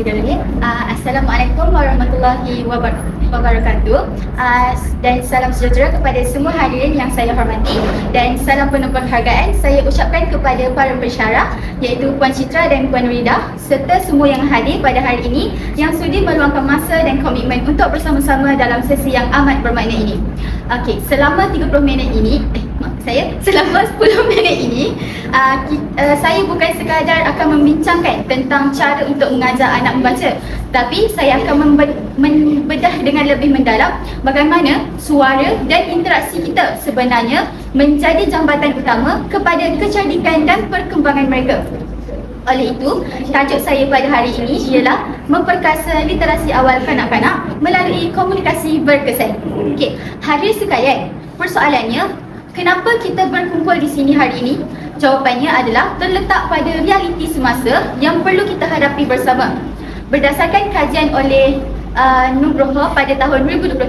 Okey dulu ya. Assalamualaikum warahmatullahi wabarakatuh. Dan salam sejahtera kepada semua hadirin yang saya hormati dan salam penuh penghargaan saya ucapkan kepada para pensyarah iaitu Puan Citra dan Puan Rida serta semua yang hadir pada hari ini yang sudi meluangkan masa dan komitmen untuk bersama-sama dalam sesi yang amat bermakna ini. Okey, selama 30 minit ini selama 10 minit ini saya bukan sekadar akan membincangkan tentang cara untuk mengajar anak membaca, tapi saya akan membedah dengan lebih mendalam bagaimana suara dan interaksi kita sebenarnya menjadi jambatan utama kepada kecerdikan dan perkembangan mereka. Oleh itu, tajuk saya pada hari ini ialah memperkasa literasi awal kanak-kanak melalui komunikasi berkesan. Okey, hadirin sekalian, persoalannya, kenapa kita berkumpul di sini hari ini? Jawapannya adalah terletak pada realiti semasa yang perlu kita hadapi bersama. Berdasarkan kajian oleh Nugroho pada tahun 2023,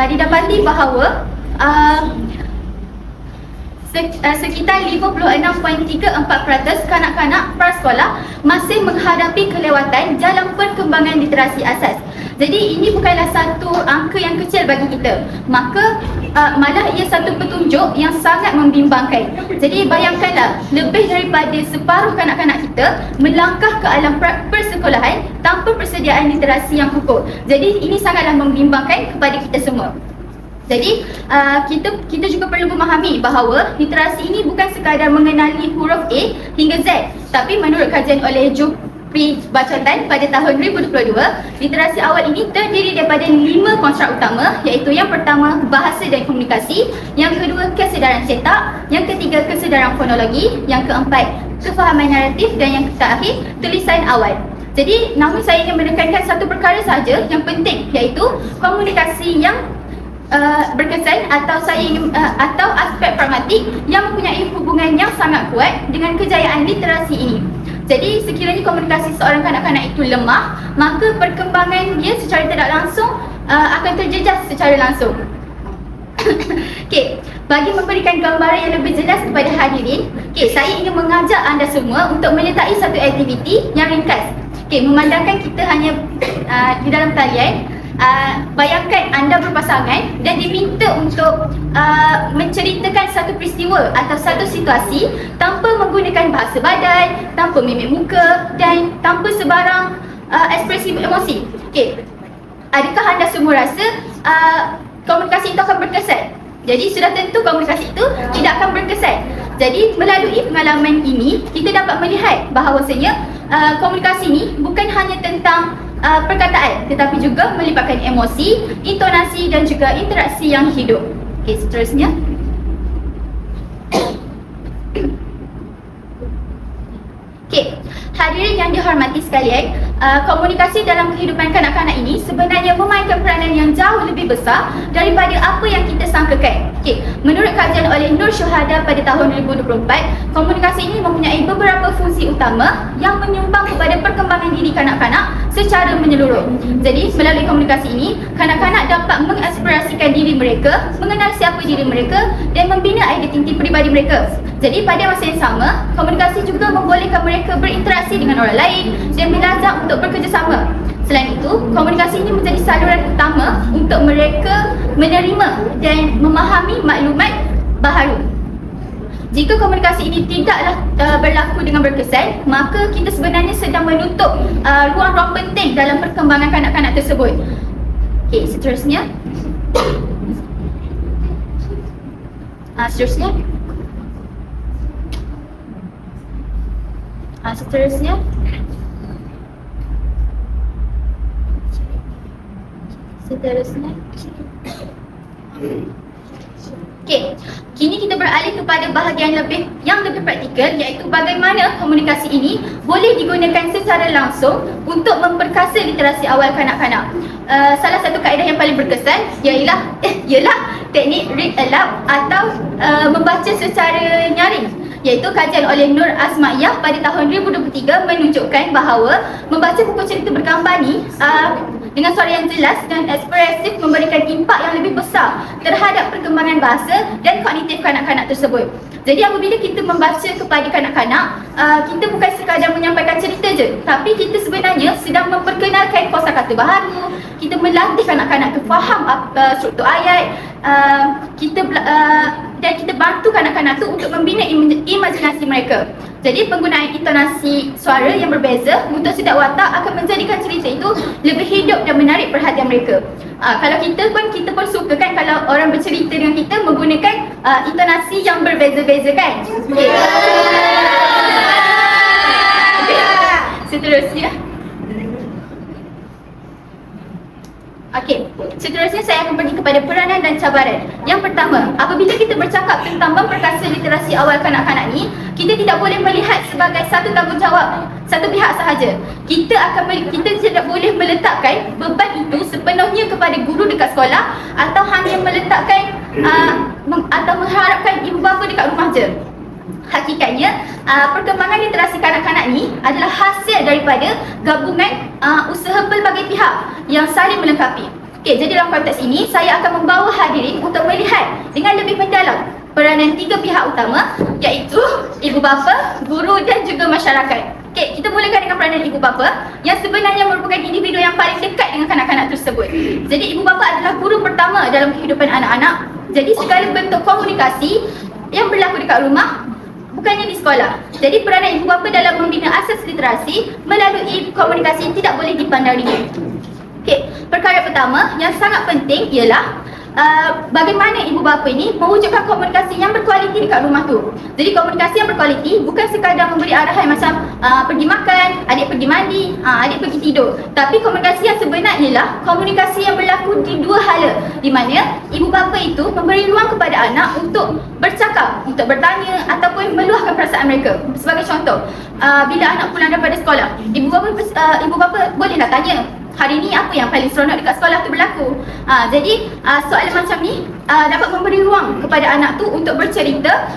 didapati bahawa sekitar 56.34% kanak-kanak prasekolah masih menghadapi kelewatan dalam perkembangan literasi asas. Jadi ini bukanlah satu angka yang kecil bagi kita, maka malah ia satu petunjuk yang sangat membimbangkan. Jadi bayangkanlah, lebih daripada separuh kanak-kanak kita melangkah ke alam persekolahan tanpa persediaan literasi yang kukuh. Jadi ini sangatlah membimbangkan kepada kita semua. Jadi kita juga perlu memahami bahawa literasi ini bukan sekadar mengenali huruf A hingga Z, tapi menurut kajian oleh Jupri Bacotan pada tahun 2022, literasi awal ini terdiri daripada 5 konstruk utama, iaitu yang pertama bahasa dan komunikasi, yang kedua kesedaran cetak, yang ketiga kesedaran fonologi, yang keempat kefahaman naratif dan yang terakhir tulisan awal. Jadi namun saya ingin menekankan satu perkara sahaja yang penting, iaitu komunikasi yang berkesan atau aspek pragmatik yang mempunyai hubungan yang sangat kuat dengan kejayaan literasi ini. Jadi sekiranya komunikasi seorang kanak-kanak itu lemah, maka perkembangan dia secara tidak langsung akan terjejas secara langsung. Okey, bagi memberikan gambaran yang lebih jelas kepada hadirin, saya ingin mengajak anda semua untuk menyertai satu aktiviti yang ringkas. Memandangkan kita hanya di dalam talian. Bayangkan anda berpasangan dan diminta untuk menceritakan satu peristiwa atau satu situasi tanpa menggunakan bahasa badan, tanpa mimik muka dan tanpa sebarang ekspresi emosi. Okey, adakah anda semua rasa komunikasi itu akan berkesan? Jadi sudah tentu komunikasi itu tidak akan berkesan. Jadi melalui pengalaman ini kita dapat melihat bahawasanya komunikasi ini bukan hanya tentang perkataan tetapi juga melibatkan emosi, intonasi dan juga interaksi yang hidup. Okey, seterusnya. Okey, hadirin yang dihormati sekalian, komunikasi dalam kehidupan kanak-kanak ini sebenarnya memainkan peranan yang jauh lebih besar daripada apa yang kita sangkakan. Okey, menurut kajian oleh Nur Syuhada pada tahun 2024, komunikasi ini mempunyai beberapa fungsi utama yang menyumbang kepada perkembangan diri kanak-kanak secara menyeluruh. Jadi melalui komunikasi ini, kanak-kanak dapat mengeksplorasikan diri mereka, mengenal siapa diri mereka dan membina identiti peribadi mereka. Jadi pada masa yang sama, komunikasi juga membolehkan mereka berinteraksi dengan orang lain dan belajar untuk bekerjasama. Selain itu, komunikasi ini menjadi saluran utama untuk mereka menerima dan memahami maklumat baharu. Jika komunikasi ini tidaklah berlaku dengan berkesan, maka kita sebenarnya sedang menutup ruang-ruang penting dalam perkembangan kanak-kanak tersebut. Okey, seterusnya. Seterusnya. Okey, kini kita beralih kepada bahagian yang lebih praktikal, iaitu bagaimana komunikasi ini boleh digunakan secara langsung untuk memperkasa literasi awal kanak-kanak. Salah satu kaedah yang paling berkesan ialah teknik read aloud atau membaca secara nyaring, iaitu kajian oleh Nur Asma'iyah pada tahun 2023 menunjukkan bahawa membaca buku cerita bergambar ni dengan suara yang jelas dan ekspresif memberikan impak yang lebih besar terhadap perkembangan bahasa dan kognitif kanak-kanak tersebut. Jadi apabila kita membaca kepada kanak-kanak, kita bukan sekadar menyampaikan cerita je, tapi kita sebenarnya sedang memperkenalkan kosakata baharu, kita melatih kanak-kanak tu faham struktur ayat, dan kita bantu kanak-kanak tu untuk membina imajinasi mereka. Jadi penggunaan intonasi suara yang berbeza untuk setiap watak akan menjadikan cerita itu lebih hidup dan menarik perhatian mereka. Kalau kita pun suka kan kalau orang bercerita dengan kita menggunakan intonasi yang berbeza-beza kan? Okay. Seterusnya. Okey, seterusnya saya akan pergi kepada peranan dan cabaran. Yang pertama, apabila kita bercakap tentang memperkasa literasi awal kanak-kanak ni, kita tidak boleh melihat sebagai satu tanggungjawab satu pihak sahaja. Kita tidak boleh meletakkan beban itu sepenuhnya kepada guru dekat sekolah atau hanya meletakkan atau mengharapkan ibu bapa dekat rumah je. Hakikatnya, perkembangan literasi kanak-kanak ni adalah hasil daripada gabungan usaha pelbagai pihak yang saling melengkapi. Okey, jadi dalam konteks ini, saya akan membawa hadirin untuk melihat dengan lebih mendalam peranan tiga pihak utama, iaitu ibu bapa, guru dan juga masyarakat. Okey, kita mulakan dengan peranan ibu bapa yang sebenarnya merupakan individu yang paling dekat dengan kanak-kanak tersebut. Jadi ibu bapa adalah guru pertama dalam kehidupan anak-anak. Jadi segala bentuk komunikasi yang berlaku dekat rumah bukannya di sekolah. Jadi peranan ibu bapa dalam membina asas literasi melalui komunikasi tidak boleh dipandang ringan. Okey, perkara pertama yang sangat penting ialah bagaimana ibu bapa ini mewujudkan komunikasi yang berkualiti dekat rumah tu. Jadi komunikasi yang berkualiti bukan sekadar memberi arahan macam pergi makan, adik pergi mandi, adik pergi tidur. Tapi komunikasi yang sebenar ialah komunikasi yang berlaku di dua hala, di mana ibu bapa itu memberi ruang kepada anak untuk bercakap, untuk bertanya ataupun meluahkan perasaan mereka. Sebagai contoh, bila anak pulang daripada sekolah, ibu bapa bolehlah tanya, hari ni apa yang paling seronok dekat sekolah tu berlaku. Jadi soalan macam ni dapat memberi ruang kepada anak tu untuk bercerita,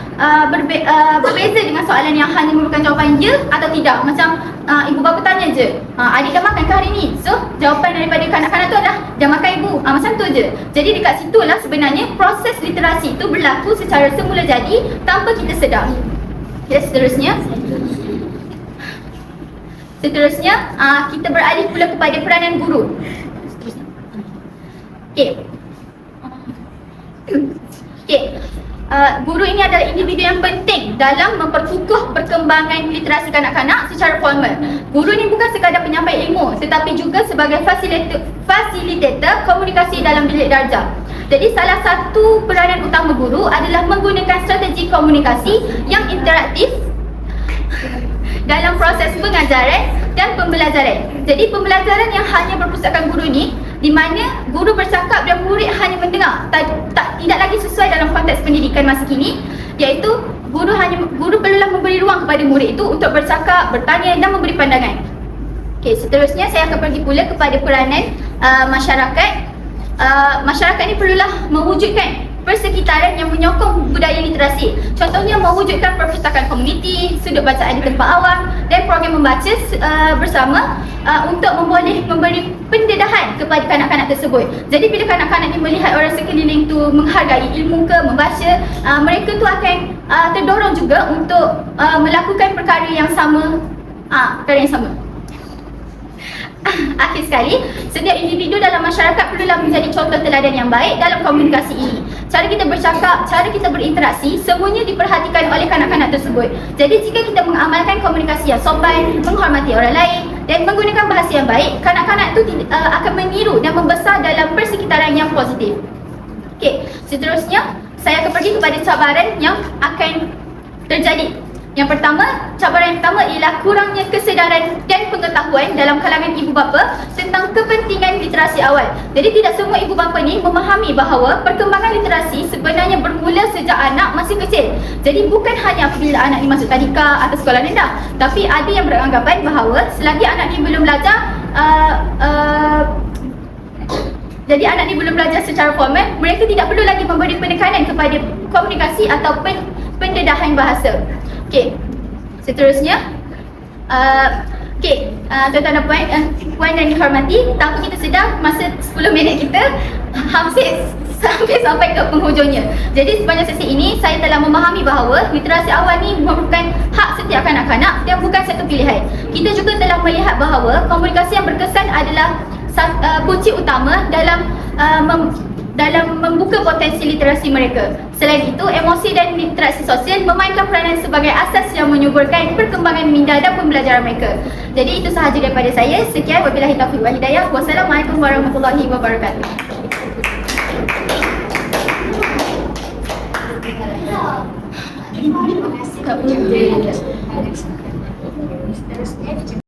berbeza dengan soalan yang hanya merupakan jawapan ya atau tidak. Macam ibu bapa tanya je, adik dah makan ke hari ni? So jawapan daripada kanak-kanak tu adalah dah makan ibu, macam tu je. Jadi dekat situlah sebenarnya proses literasi tu berlaku secara semula jadi tanpa kita sedar. Okay, Seterusnya, kita beralih pula kepada peranan guru. Okey. Guru ini adalah individu yang penting dalam memperkukuh perkembangan literasi kanak-kanak secara formal. Guru ni bukan sekadar penyampai ilmu, tetapi juga sebagai fasilitator komunikasi dalam bilik darjah. Jadi salah satu peranan utama guru adalah menggunakan strategi komunikasi yang interaktif dalam proses pengajaran dan pembelajaran. Jadi pembelajaran yang hanya berpusatkan guru ni, di mana guru bercakap dan murid hanya mendengar, tidak lagi sesuai dalam konteks pendidikan masa kini, iaitu guru perlulah memberi ruang kepada murid itu untuk bercakap, bertanya dan memberi pandangan. Okey, seterusnya saya akan pergi pula kepada peranan masyarakat. Masyarakat ni perlulah mewujudkan persekitaran yang menyokong budaya literasi. Contohnya mewujudkan perpustakaan komuniti, sudut bacaan di tempat awam dan program membaca bersama untuk memberi pendedahan kepada kanak-kanak tersebut. Jadi bila kanak-kanak ni melihat orang sekeliling tu menghargai ilmu ke, membaca, mereka tu akan terdorong juga untuk melakukan perkara yang sama. Akhir sekali, setiap individu dalam masyarakat perlulah menjadi contoh teladan yang baik dalam komunikasi ini. Cara kita bercakap, cara kita berinteraksi, semuanya diperhatikan oleh kanak-kanak tersebut. Jadi jika kita mengamalkan komunikasi yang sopan, menghormati orang lain dan menggunakan bahasa yang baik, kanak-kanak itu akan meniru dan membesar dalam persekitaran yang positif. Okey, seterusnya saya akan pergi kepada cabaran yang akan terjadi. Yang pertama, cabaran yang pertama ialah kurangnya kesedaran dan pengetahuan dalam kalangan ibu bapa tentang kepentingan literasi awal. Jadi tidak semua ibu bapa ni memahami bahawa perkembangan literasi sebenarnya bermula sejak anak masih kecil. Jadi bukan hanya apabila anak ni masuk tadika atau sekolah rendah, tapi ada yang beranggapan bahawa selagi anak ni belum belajar secara formal, mereka tidak perlu lagi memberi penekanan kepada komunikasi atau pendedahan bahasa. Okey, seterusnya Okey, tuan-tuan dan puan dan dihormati, tanpa kita sedar masa 10 minit kita hampir sampai ke penghujungnya. Jadi sepanjang sesi ini saya telah memahami bahawa literasi awal ni merupakan hak setiap kanak-kanak dan bukan satu pilihan. Kita juga telah melihat bahawa komunikasi yang berkesan adalah kunci utama dalam membuka potensi literasi mereka. Selain itu, emosi dan literasi sosial memainkan peranan sebagai asas yang menyuburkan perkembangan minda dan pembelajaran mereka. Jadi itu sahaja daripada saya. Sekian, wabillahi taufiq wal hidayah. Wassalamualaikum warahmatullahi wabarakatuh. Terima kasih.